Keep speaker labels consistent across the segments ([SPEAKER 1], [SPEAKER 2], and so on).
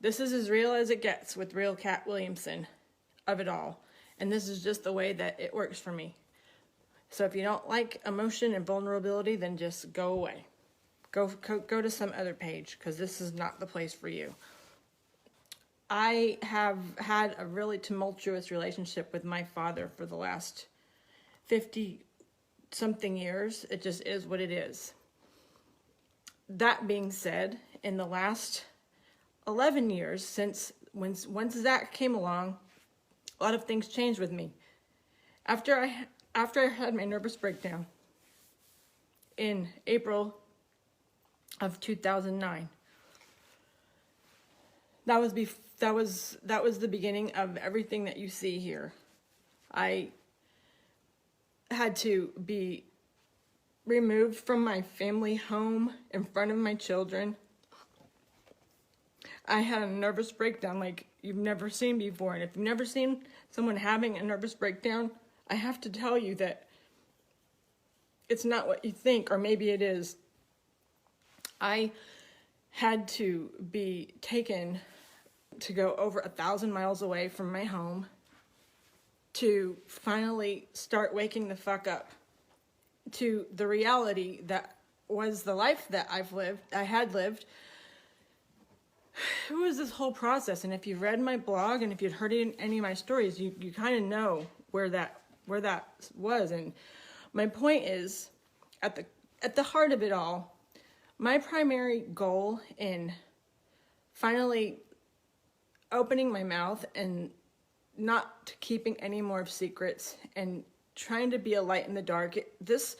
[SPEAKER 1] This is as real as it gets with real Cat Williamson of it all. And this is just the way that it works for me. So if you don't like emotion and vulnerability, then just go away. Go to some other page, because this is not the place for you. I have had a really tumultuous relationship with my father for the last 50-something years. It just is what it is. That being said, in the last 11 years, since once Zach came along, a lot of things changed with me. After I had my nervous breakdown in April of 2009, that was the beginning of everything that you see here. I had to be removed from my family home in front of my children. I had a nervous breakdown like you've never seen before. And if you've never seen someone having a nervous breakdown, I have to tell you that it's not what you think, or maybe it is. I had to be taken to go over 1,000 miles away from my home to finally start waking the fuck up to the reality that was the life that I had lived. It was this whole process, and if you've read my blog and if you'd heard any of my stories, you kind of know where that was. And my point is, at the heart of it all, my primary goal in finally opening my mouth and not keeping any more secrets and trying to be a light in the dark, this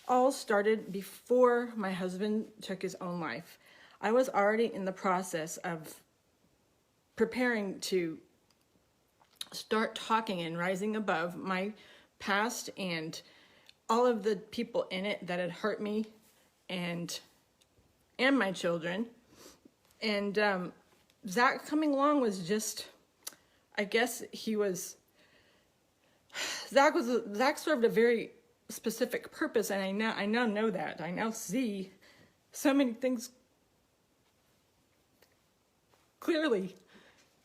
[SPEAKER 1] all started before my husband took his own life. I was already in the process of preparing to start talking and rising above my past and all of the people in it that had hurt me and my children. And Zach coming along was just, I guess Zach served a very specific purpose, and I now know that. I now see so many things clearly.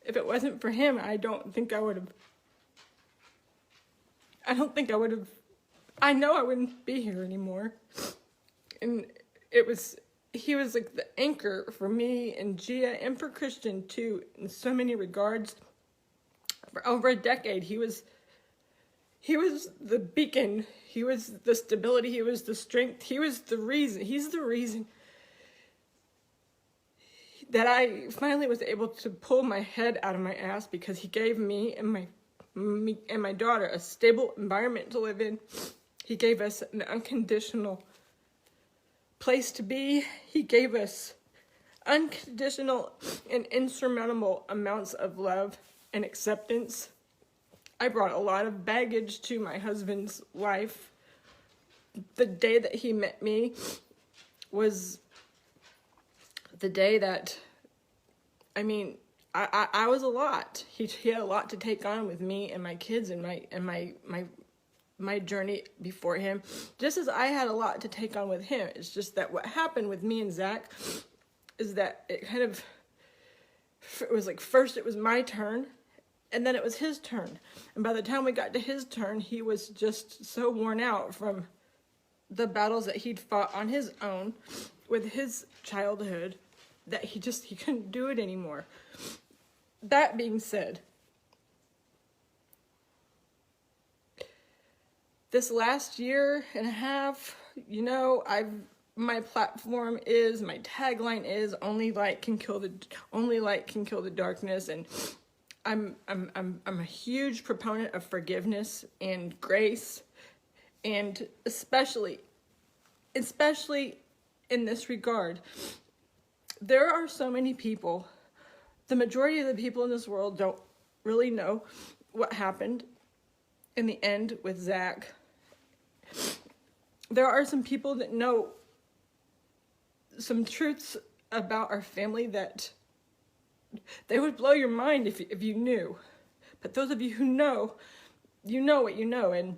[SPEAKER 1] If it wasn't for him, I know I wouldn't be here anymore. And he was like the anchor for me and Gia and for Christian too, in so many regards. For over a decade, he was the beacon. He was the stability. He was the strength. He's the reason that I finally was able to pull my head out of my ass, because he gave me and my daughter a stable environment to live in. He gave us an unconditional place to be. He gave us unconditional and insurmountable amounts of love and acceptance. I brought a lot of baggage to my husband's life. The day that he met me was the day that, I was a lot. He had a lot to take on with me and my kids and my journey before him, just as I had a lot to take on with him. It's just that what happened with me and Zach is that it was like, first it was my turn, and then it was his turn. And by the time we got to his turn, he was just so worn out from the battles that he'd fought on his own with his childhood that he couldn't do it anymore. That being said, this last year and a half, my platform is, my tagline is, only light can kill the darkness. And I'm a huge proponent of forgiveness and grace, and especially in this regard. There are so many people, the majority of the people in this world don't really know what happened in the end with Zach. There are some people that know some truths about our family that they would blow your mind if you knew. But those of you who know, you know what you know. And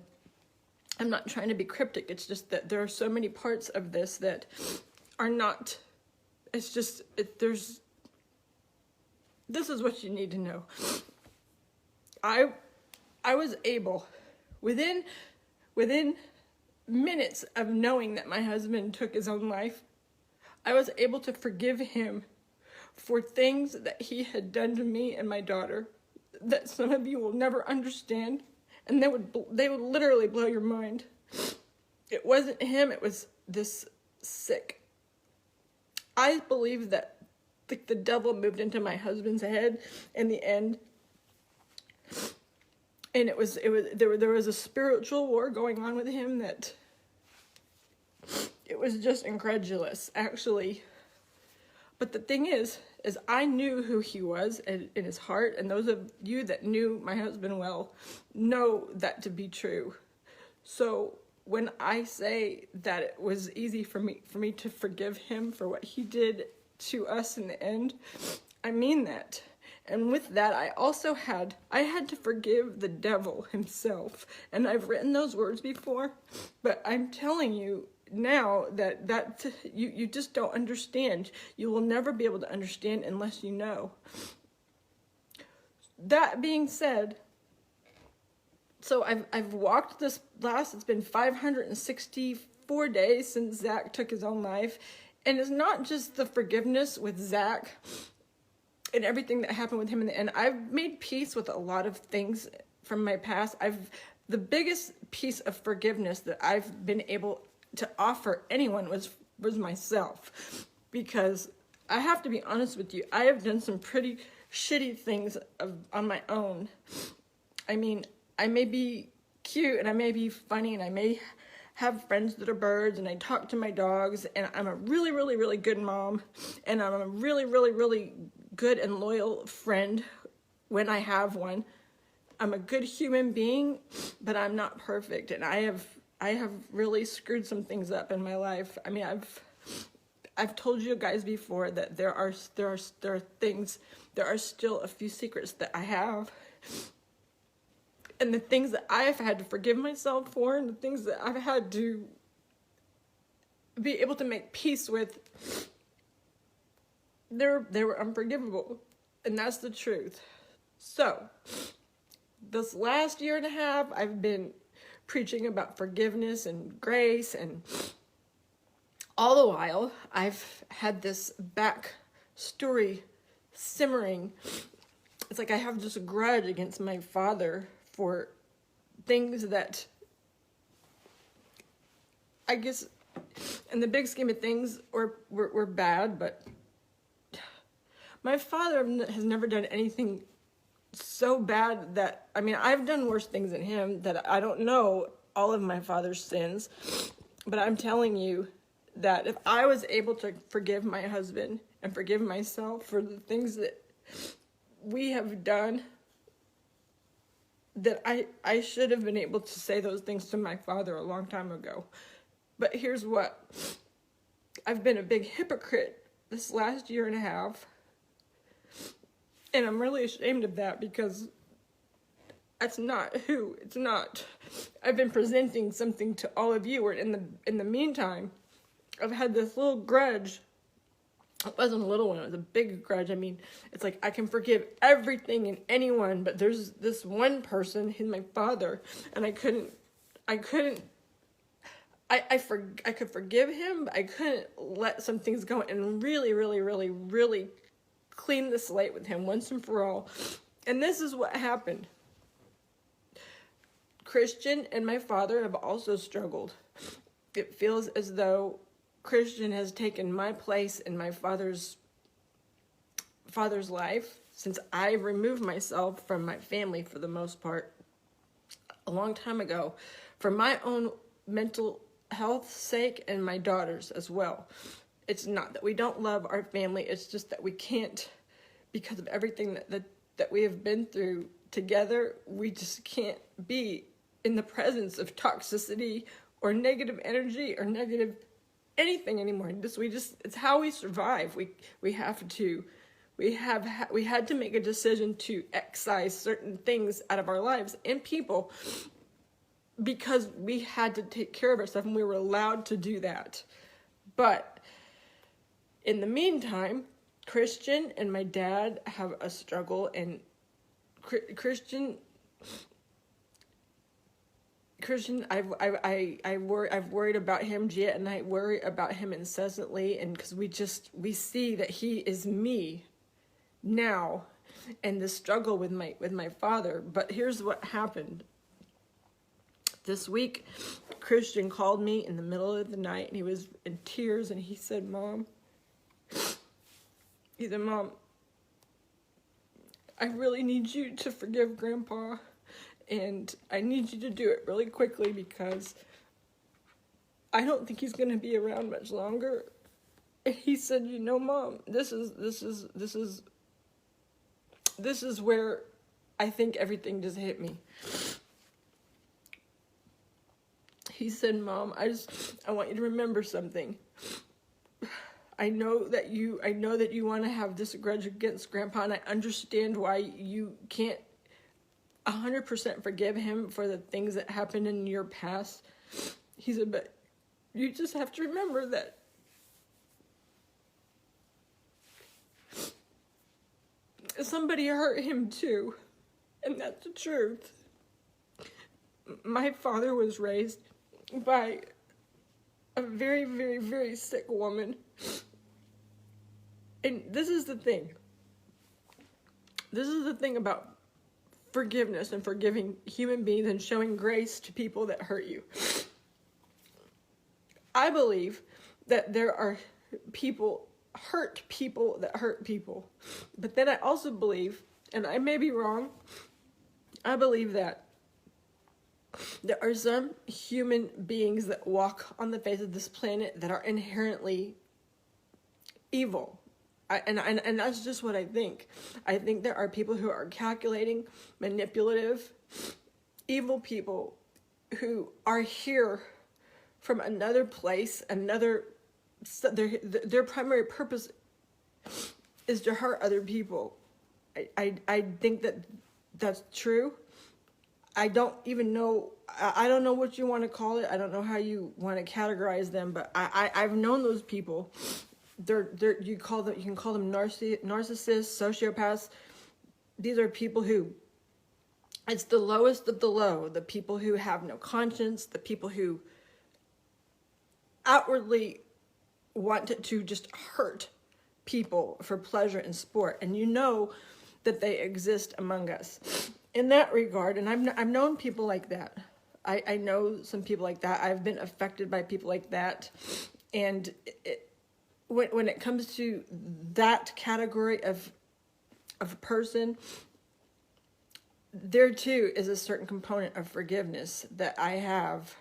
[SPEAKER 1] I'm not trying to be cryptic. It's just that there are so many parts of this that are not, this is what you need to know. I was able, within minutes of knowing that my husband took his own life, I was able to forgive him for things that he had done to me and my daughter that some of you will never understand, and they would literally blow your mind. It wasn't him, it was this sick. I believe that the devil moved into my husband's head in the end. And there was a spiritual war going on with him that it was just incredulous, actually. But the thing is I knew who he was in his heart, and those of you that knew my husband well know that to be true. So when I say that it was easy for me to forgive him for what he did to us in the end, I mean that. And with that, I had to forgive the devil himself. And I've written those words before, but I'm telling you now that you just don't understand. You will never be able to understand unless you know. That being said, so I've walked this it's been 564 days since Zach took his own life. And it's not just the forgiveness with Zach and everything that happened with him in the end. I've made peace with a lot of things from my past. The biggest piece of forgiveness that I've been able to offer anyone was myself, because I have to be honest with you, I have done some pretty shitty things on my own. I mean, I may be cute and I may be funny and I may have friends that are birds, and I talk to my dogs, and I'm a really, really, really good mom, and I'm a really, really, really good and loyal friend when I have one. I'm a good human being, but I'm not perfect, and I have really screwed some things up in my life. I mean, I've told you guys before that there are still a few secrets that I have. And the things that I've had to forgive myself for, and the things that I've had to be able to make peace with, they were unforgivable. And that's the truth. So, this last year and a half, I've been preaching about forgiveness and grace, and all the while, I've had this back story simmering. It's like I have this grudge against my father for things that, I guess, in the big scheme of things, were bad, but my father has never done anything so bad that, I mean, I've done worse things than him, that I don't know all of my father's sins, but I'm telling you that if I was able to forgive my husband and forgive myself for the things that we have done, that I should have been able to say those things to my father a long time ago. But here's what. I've been a big hypocrite this last year and a half. And I'm really ashamed of that, because that's not who. It's not. I've been presenting something to all of you, and in the meantime, I've had this little grudge. It wasn't a little one, it was a big grudge. I mean, it's like I can forgive everything and anyone, but there's this one person, he's my father, and I could forgive him, but I couldn't let some things go and really, really, really, really clean the slate with him once and for all. And this is what happened. Christian and my father have also struggled. It feels as though Christian has taken my place in my father's life, since I removed myself from my family for the most part a long time ago, for my own mental health's sake and my daughter's as well. It's not that we don't love our family, it's just that we can't, because of everything that we have been through together, we just can't be in the presence of toxicity or negative energy or negative anything anymore. It's how we survive. We had to make a decision to excise certain things out of our lives and people, because we had to take care of ourselves, and we were allowed to do that. But in the meantime, Christian and my dad have a struggle, and Christian, I've worried about him. Gia and I worry about him incessantly, and because we see that he is me now, and the struggle with my father. But here's what happened. This week, Christian called me in the middle of the night, and he was in tears, and he said, Mom, I really need you to forgive Grandpa, and I need you to do it really quickly because I don't think he's going to be around much longer. And he said, Mom, this is where I think everything just hit me. He said, Mom, I want you to remember something. I know that you want to have this grudge against Grandpa, and I understand why you can't 100% forgive him for the things that happened in your past. He said, but you just have to remember that somebody hurt him too, and that's the truth. My father was raised by a very, very, very sick woman. And this is the thing. This is the thing about forgiveness and forgiving human beings and showing grace to people that hurt you. I believe that there are hurt people that hurt people. But then I also believe, and I may be wrong, I believe that there are some human beings that walk on the face of this planet that are inherently evil. And that's just what I think. I think there are people who are calculating, manipulative, evil people who are here from another place, their primary purpose is to hurt other people. I think that's true. I don't even know. I don't know what you want to call it. I don't know how you want to categorize them, but I've known those people. You can call them narcissists, sociopaths. These are people who, it's the lowest of the low. The people who have no conscience. The people who outwardly want to just hurt people for pleasure and sport, and you know that they exist among us. In that regard, and I've known people like that. I know some people like that. I've been affected by people like that, and when it comes to that category of a person, there too is a certain component of forgiveness that I have,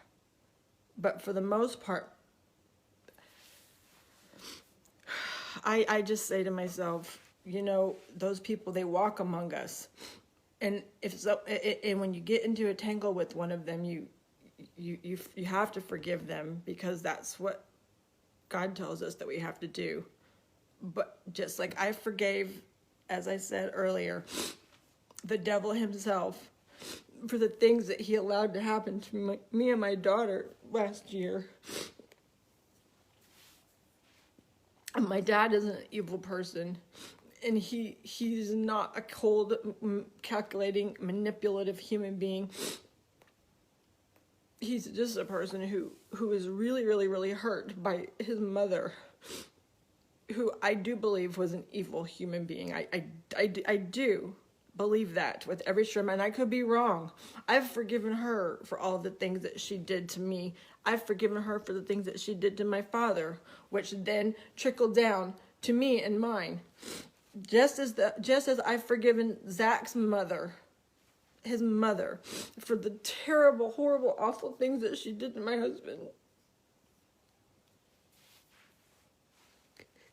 [SPEAKER 1] but for the most part, I just say to myself, those people, they walk among us. And and when you get into a tangle with one of them, you have to forgive them, because that's what God tells us that we have to do. But just like I forgave, as I said earlier, the devil himself for the things that he allowed to happen to me and my daughter last year. And my dad is an evil person. And he's not a cold, calculating, manipulative human being. He's just a person who is really, really, really hurt by his mother, who I do believe was an evil human being. I do believe that with every shred, and I could be wrong. I've forgiven her for all the things that she did to me. I've forgiven her for the things that she did to my father, which then trickled down to me and mine. Just as I've forgiven Zach's mother, his mother, for the terrible, horrible, awful things that she did to my husband.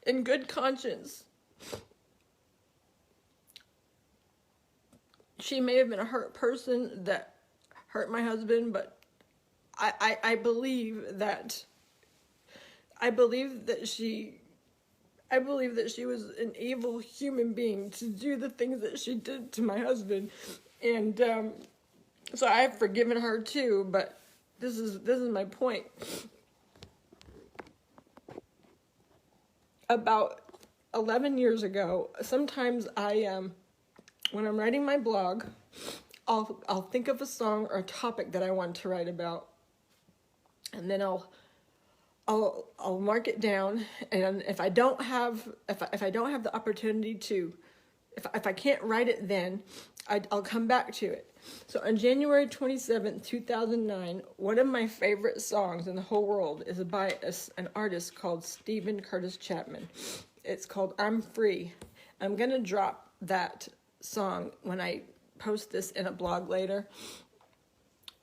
[SPEAKER 1] In good conscience, she may have been a hurt person that hurt my husband, but I believe that she was an evil human being to do the things that she did to my husband. And so I've forgiven her too, but this is my point about 11 years ago, sometimes when I'm writing my blog, I'll think of a song or a topic that I want to write about, and then I'll mark it down. And if I don't have the opportunity to, if I can't write it then, I'll come back to it. So on January 27th, 2009, one of my favorite songs in the whole world is by an artist called Stephen Curtis Chapman. It's called I'm Free. I'm going to drop that song when I post this in a blog later.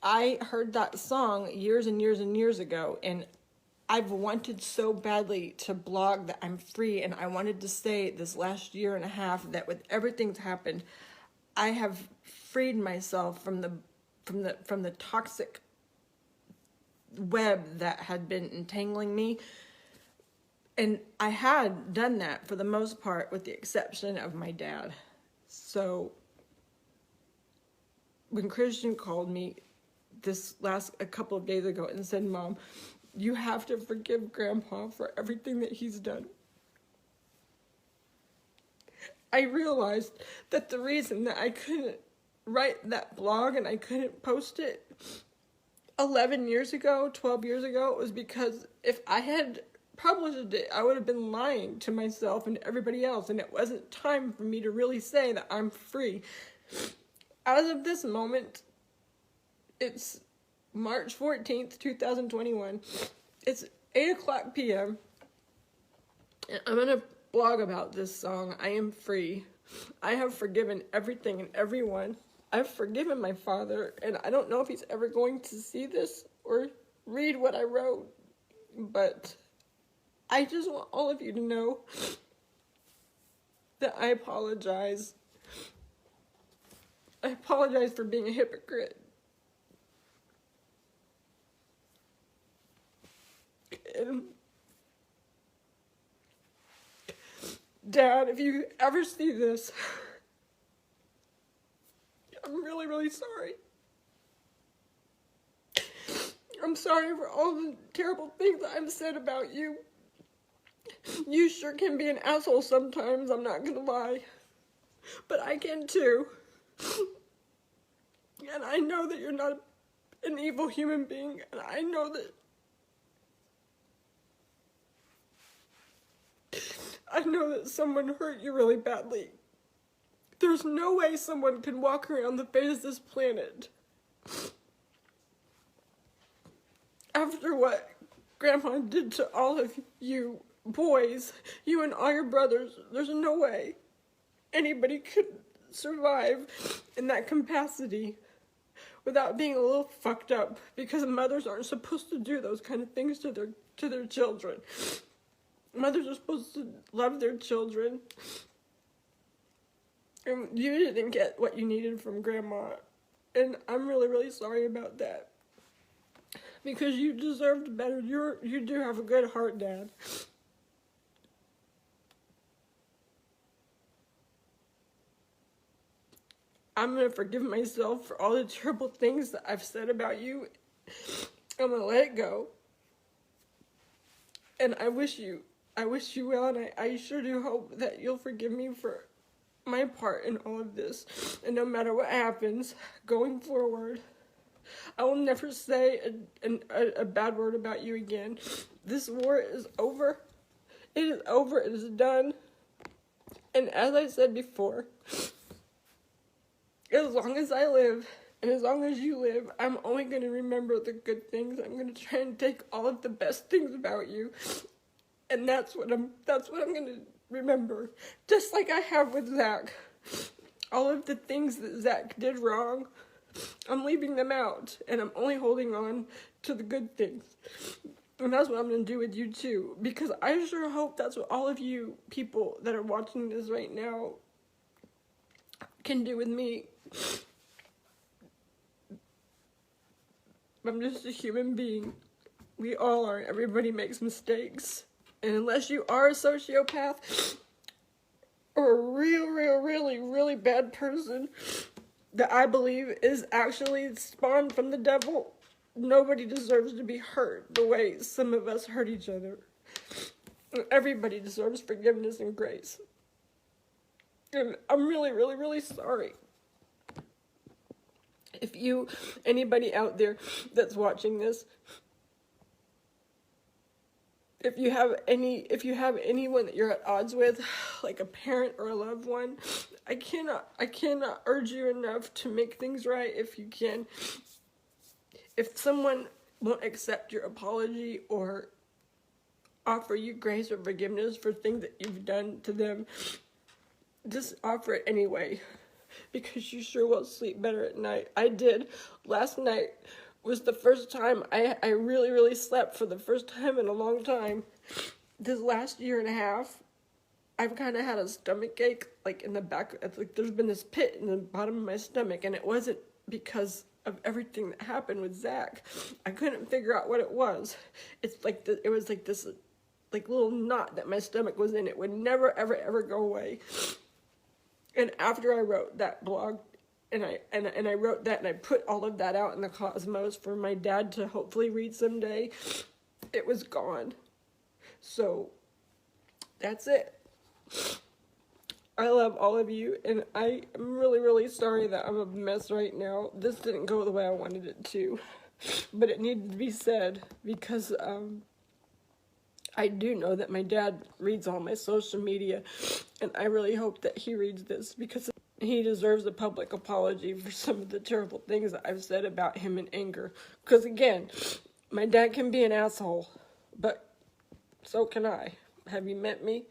[SPEAKER 1] I heard that song years and years and years ago, and I've wanted so badly to blog that I'm free, and I wanted to say this last year and a half that with everything that's happened, I have freed myself from the toxic web that had been entangling me. And I had done that for the most part, with the exception of my dad. So when Christian called me a couple of days ago and said, Mom, you have to forgive Grandpa for everything that he's done, I realized that the reason that I couldn't write that blog and I couldn't post it 11 years ago, 12 years ago, was because if I had published it, I would have been lying to myself and everybody else, and it wasn't time for me to really say that I'm free. As of this moment, it's March 14th, 2021. It's 8:00 p.m. And I'm going to blog about this song, I Am Free. I have forgiven everything and everyone. I've forgiven my father, and I don't know if he's ever going to see this or read what I wrote, but I just want all of you to know that I apologize. I apologize for being a hypocrite. And Dad, if you ever see this, I'm really, really sorry. I'm sorry for all the terrible things I've said about you. You sure can be an asshole sometimes, I'm not gonna lie. But I can too. And I know that you're not an evil human being, and I know that someone hurt you really badly. There's no way someone can walk around the face of this planet after what Grandma did to all of you boys, you and all your brothers. There's no way anybody could survive in that capacity without being a little fucked up, because mothers aren't supposed to do those kind of things to their children. Mothers are supposed to love their children. And you didn't get what you needed from Grandma. And I'm really, really sorry about that. Because you deserved better. You do have a good heart, Dad. I'm going to forgive myself for all the terrible things that I've said about you. I'm going to let it go. And I wish you well, and I sure do hope that you'll forgive me for my part in all of this. And no matter what happens, going forward, I will never say a bad word about you again. This war is over. It is over. It is done. And as I said before, as long as I live, and as long as you live, I'm only going to remember the good things. I'm going to try and take all of the best things about you. And that's what I'm going to remember. Just like I have with Zach. All of the things that Zach did wrong, I'm leaving them out. And I'm only holding on to the good things. And that's what I'm going to do with you too. Because I sure hope that's what all of you people that are watching this right now can do with me. I'm just a human being. We all are. Everybody makes mistakes. And unless you are a sociopath or a really bad person that I believe is actually spawned from the devil, nobody deserves to be hurt the way some of us hurt each other. Everybody deserves forgiveness and grace. And I'm really, really, really sorry. If anybody out there that's watching this, if you have anyone that you're at odds with, like a parent or a loved one, I cannot urge you enough to make things right if you can. If someone won't accept your apology or offer you grace or forgiveness for things that you've done to them, just offer it anyway, because you sure will sleep better at night. I did. Last night was the first time I really, really slept for the first time in a long time. This last year and a half, I've kind of had a stomach ache, like in the back. It's like there's been this pit in the bottom of my stomach, and it wasn't because of everything that happened with Zach. I couldn't figure out what it was. It's like it was like this, like little knot that my stomach was in. It would never, ever, ever go away. And after I wrote that blog, and I wrote that, and I put all of that out in the cosmos for my dad to hopefully read someday, it was gone. So that's it. I love all of you, and I am really, really sorry that I'm a mess right now. This didn't go the way I wanted it to, but it needed to be said, because I do know that my dad reads all my social media, and I really hope that he reads this, because he deserves a public apology for some of the terrible things that I've said about him in anger. Because again, my dad can be an asshole, but so can I. Have you met me?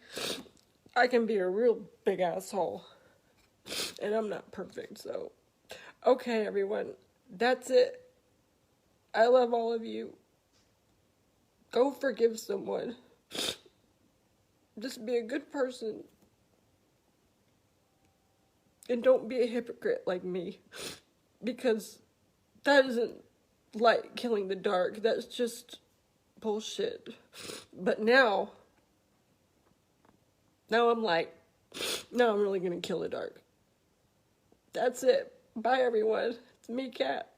[SPEAKER 1] I can be a real big asshole, and I'm not perfect, so. Okay, everyone, that's it. I love all of you. Go forgive someone. Just be a good person. And don't be a hypocrite like me. Because that isn't light killing the dark. That's just bullshit. But now I'm like, now I'm really gonna kill the dark. That's it. Bye, everyone. It's me, Kat.